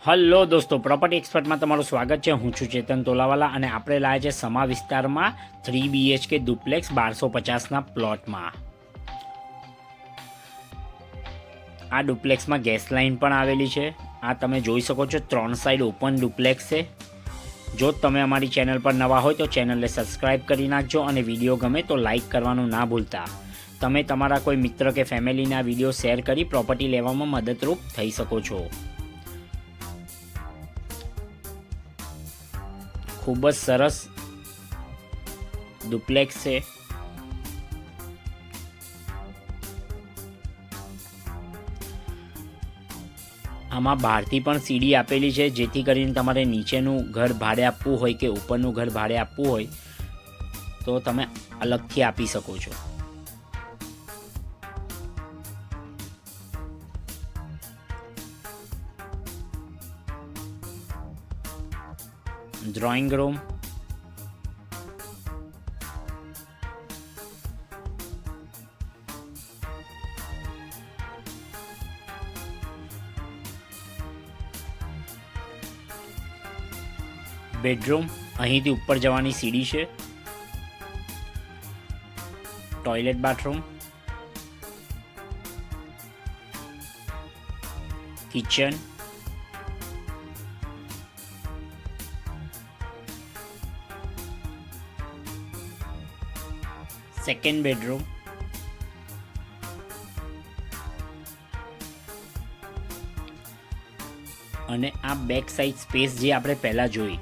Hello દોસ્તો, property એક્સપર્ટમાં તમારું સ્વાગત છે। હું છું ચેતન તોલાવાલા અને આપણે લાવ્યા છે સમા વિસ્તારમાં 3 BHK ડુપ્લેક્સ 1250ના પ્લોટમાં। આ ડુપ્લેક્સમાં ગેસ લાઇન પણ આવેલી છે। આ તમે જોઈ શકો છો, 3 સાઈડ ઓપન ડુપ્લેક્સ છે। જો તમે અમારી ચેનલ પર નવા હોય તો ચેનલને સબસ્ક્રાઈબ કરી નાખજો અને વિડીયો ગમે તો લાઇક કરવાનું ના ભૂલતા। તમે તમારા કોઈ મિત્ર કે ફેમિલીને આ વિડીયો શેર કરી પ્રોપર્ટી લેવામાં મદદરૂપ થઈ શકો છો। ખૂબ જ સરસ ડુપ્લેક્સ છે। આમાં બહારથી પણ સીડી આપેલી છે, જેથી કરીને તમારે નીચેનું ઘર ભાડે આપવું હોય કે ઉપરનું ઘર ભાડે આપવું હોય તો તમે અલગથી આપી શકો છો। ડ્રોઈંગ રૂમ, બેડરૂમ, અહીંથી ઉપર જવાની સીડી છે। Toilet bathroom, kitchen, second bedroom, અને આ બેક સાઈડ સ્પેસ જે આપણે પહેલાં જોઈ,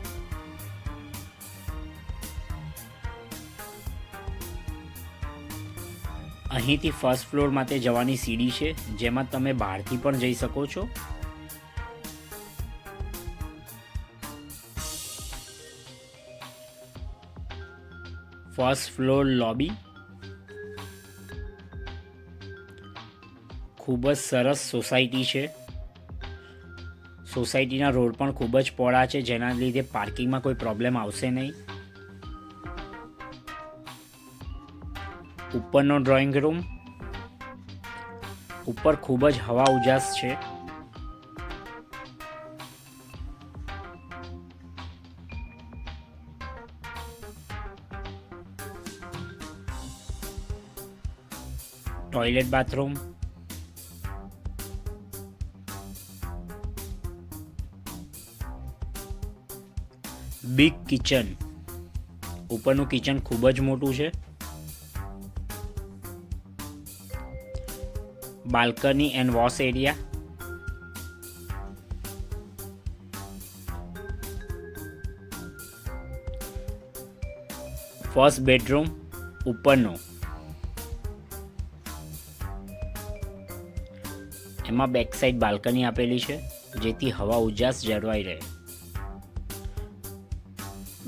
અહીંથી ફર્સ્ટ ફ્લોર માટે જવાની સીડી છે, જેમાં તમે બહારથી પણ જઈ શકો છો। ફર્સ્ટ ફ્લોર લોબી, ખૂબ જ સરસ સોસાયટી છે। સોસાયટીના રોડ પણ ખૂબ જ પહોળા છે, જેના લીધે પાર્કિંગમાં કોઈ પ્રોબ્લેમ આવશે નહીં। ઉપરનો ડ્રોઈંગ રૂમ, ઉપર ખૂબ જ હવા ઉજાસ છે। ટોયલેટ બાથરૂમ, બિગ કિચન, ઉપરનું કિચન ખૂબ જ મોટું છે। Balcony and wash area, first bedroom ઉપરનો, એમાં બેક સાઈડ બાલ્કની આપેલી છે, જેથી હવા ઉજાસ જળવાઈ રહે।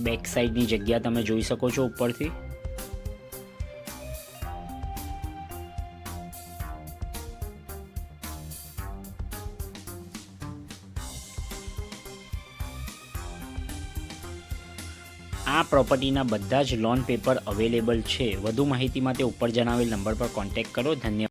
બેક સાઈડની જગ્યા તમે જોઈ શકો છો ઉપરથી। આ પ્રોપર્ટીના બધા જ લોન પેપર અવેલેબલ છે। વધુ માહિતી માટે ઉપર જણાવેલ નંબર પર કોન્ટેક્ટ કરો। ધન્યવાદ।